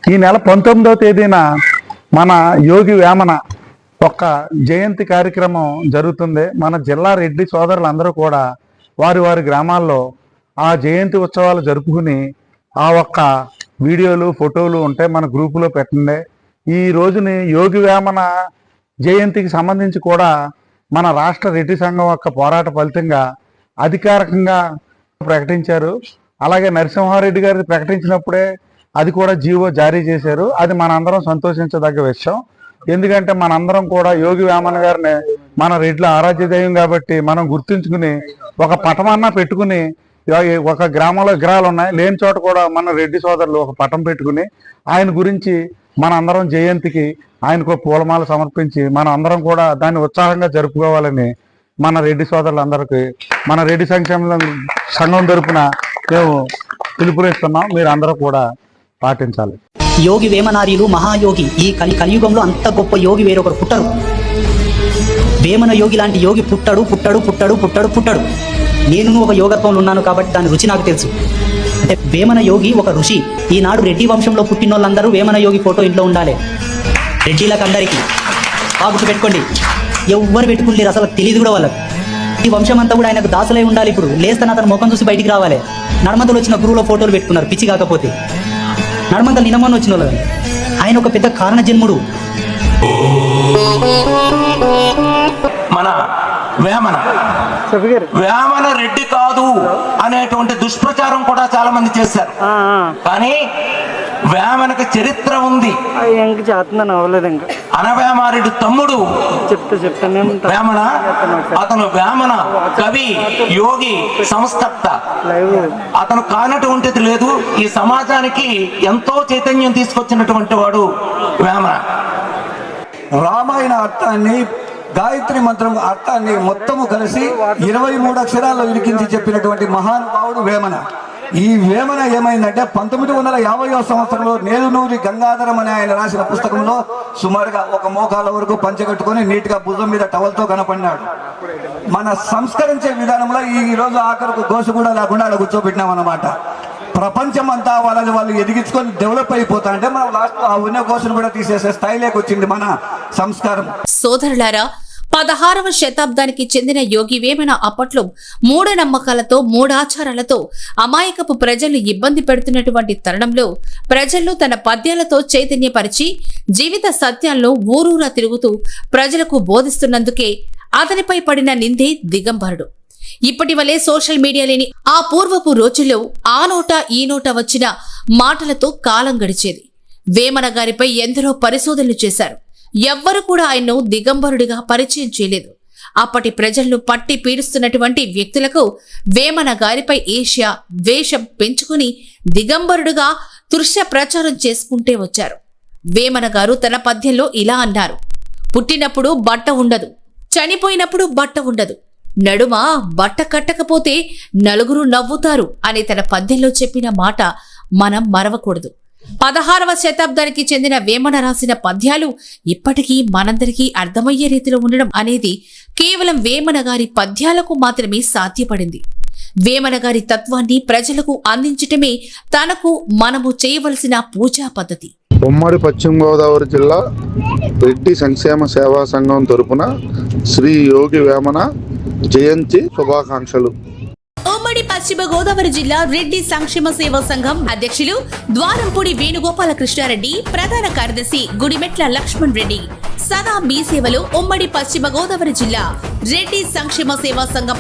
ఈ నెల 19వ తేదీన మన యోగి వేమన ఒక్క జయంతి కార్యక్రమం జరుగుతుంది. మన జిల్లా రెడ్డి సోదరులందరూ కూడా వారి వారి గ్రామాల్లో ఆ జయంతి ఉత్సవాలు జరుపుకుని ఆ ఒక్క వీడియోలు ఫోటోలు ఉంటే మన గ్రూపులో పెట్టండి. ఈ రోజుని యోగి వేమన జయంతికి సంబంధించి కూడా మన రాష్ట్ర రెడ్డి సంఘం యొక్క పోరాట ఫలితంగా అధికారికంగా ప్రకటించారు. అలాగే నరసింహారెడ్డి గారిది ప్రకటించినప్పుడే అది కూడా జీవో జారీ చేశారు. అది మనందరం సంతోషించదగ్గ విషయం. ఎందుకంటే మనందరం కూడా యోగి వేమన గారిని మన రెడ్ల ఆరాధ్య దైవం కాబట్టి మనం గుర్తుంచుకుని ఒక పటమన్నా పెట్టుకుని, ఒక గ్రామంలో విగ్రహాలు ఉన్నాయి లేని చోట కూడా మన రెడ్డి సోదరులు ఒక పటం పెట్టుకుని ఆయన గురించి మన అందరం జయంతికి ఆయనకు పూలమాల సమర్పించి మనం అందరం కూడా దాన్ని ఉత్సాహంగా జరుపుకోవాలని మన రెడ్డి సోదరులందరికీ మన రెడ్డి సంఘం తరపున మేము పిలుపునిస్తున్నాం. మీరు అందరూ కూడా పాటించాలి. యోగి వేమనార్యులు మహాయోగి. ఈ కలియుగంలో అంత గొప్ప యోగి వేరొకరు పుట్టరు. వేమన యోగి లాంటి యోగి పుట్టడు పుట్టడు పుట్టడు పుట్టడు పుట్టడు. నేను ఒక యోగత్వంలో ఉన్నాను కాబట్టి దాని రుచి నాకు తెలుసు. అంటే వేమన యోగి ఒక ఋషి. ఈనాడు రెడ్డి వంశంలో పుట్టిన వాళ్ళందరూ వేమన యోగి ఫోటో ఇంట్లో ఉండాలి. రెడ్డిలకు అందరికీ బాగుతూ పెట్టుకోండి. ఎవ్వరు పెట్టుకుంటారు అసలు తెలియదు కూడా వాళ్ళకి. ఈ వంశం అంతా కూడా ఆయనకు దాసులై ఉండాలి. ఇప్పుడు లేస్తాను అతను ముఖం చూసి బయటికి రావాలి. నడమంతలు వచ్చిన గురువులో ఫోటోలు పెట్టుకున్నారు పిచ్చి కాకపోతే. నడమంతలు నినమని వచ్చిన వాళ్ళు ఆయన ఒక పెద్ద కారణ జన్ముడు. మన వేమన రెడ్డి కాదు అనేటువంటి దుష్ప్రచారం కూడా చాలా మంది చేశారు. కానీ వేమనకు చరిత్ర ఉంది. అనవేమారెడ్డి తమ్ముడు వేమన. అతను వేమన కవి, యోగి, సంస్థర్త. అతను కానటువంటిది లేదు. ఈ సమాజానికి ఎంతో చైతన్యం తీసుకొచ్చినటువంటి వాడు వేమన. రామాయణ అర్థాన్ని, గాయత్రి మంత్రం అర్థాన్ని మొత్తము కలిసి 23 అక్షరాల్లో ఇరికించి చెప్పినటువంటి మహానుభావుడు వేమన. ఈ వేమన ఏమైందంటే 1950వ సంవత్సరంలో నేదునూరి గంగాధరం అని ఆయన రాసిన పుస్తకంలో సుమారుగా ఒక మోకాల వరకు పంచగట్టుకొని నీట్గా భుజం మీద టవల్తో కనపడినాడు. మన సంస్కరించే విధానంలో ఈ రోజు ఆఖరకు గోసు కూడా లేకుండా అలా కూర్చోబెట్టినాం అన్నమాట. ప్రపంచం అంతా వాళ్ళు ఎదిగించుకొని డెవలప్ అయిపోతా అంటే మనం లాస్ట్ ఆ ఉన్న కోర్సును కూడా తీసేసే స్థాయిలోకి వచ్చింది మన సంస్కారం. సోదరులారా, 16వ శతాబ్దానికి చెందిన యోగి వేమన అప్పట్లో మూఢనమ్మకాలతో మూఢాచారాలతో అమాయకపు ప్రజలు ఇబ్బంది పెడుతున్నటువంటి తరుణంలో ప్రజల్లో తన పద్యాలతో చైతన్యపరిచి జీవిత సత్యాలను ఊరూరా తిరుగుతూ ప్రజలకు బోధిస్తున్నందుకే అతనిపై పడిన నిందే దిగంబరుడు. ఇప్పటి వలె సోషల్ మీడియా లేని ఆ పూర్వపు రోజుల్లో ఆ నోట ఈ నోట వచ్చిన మాటలతో కాలం గడిచేది. వేమన గారిపై ఎందరో పరిశోధనలు చేశారు. ఎవ్వరు కూడా ఆయన్ను దిగంబరుడిగా పరిచయం చేయలేదు. అప్పటి ప్రజలను పట్టి పీడిస్తున్నటువంటి వ్యక్తులకు వేమన గారిపై ఈర్ష్య, ద్వేషం పెంచుకుని దిగంబరుడుగా తుష్య ప్రచారం చేసుకుంటే వచ్చారు. వేమన గారు తన పద్యంలో ఇలా అన్నారు: పుట్టినప్పుడు బట్ట ఉండదు, చనిపోయినప్పుడు బట్ట ఉండదు, నడుమ బట్ట కట్టకపోతే నలుగురు నవ్వుతారు అని తన పద్యంలో చెప్పిన మాట మనం మరవకూడదు. 16వ శతాబ్దానికి చెందిన వేమన రాసిన పద్యాలు ఇప్పటికీ మనందరికీ అర్థమయ్యే రీతిలో ఉండడం అనేది కేవలం వేమన గారి పద్యాలకు మాత్రమే సాధ్యపడింది. వేమన గారి తత్వాన్ని ప్రజలకు అందించటమే తనకు మనము చేయవలసిన పూజా పద్ధతి. ఉమ్మడి పశ్చిమ గోదావరి జిల్లా రెడ్డి సంక్షేమ సేవా సంఘం తరపున శ్రీ యోగి వేమన జయంతి శుభాకాంక్షలు. ఉమ్మడి పశ్చిమ గోదావరి జిల్లా రెడ్డి సంక్షేమ సేవా సంఘం అధ్యక్షులు ద్వారంపూడి వేణుగోపాల కృష్ణారెడ్డి, ప్రధాన కార్యదర్శి గుడిమెట్ల లక్ష్మణ్ రెడ్డి. సదా మీ సేవలో ఉమ్మడి పశ్చిమ గోదావరి జిల్లా రెడ్డి సంక్షేమ సేవా సంఘం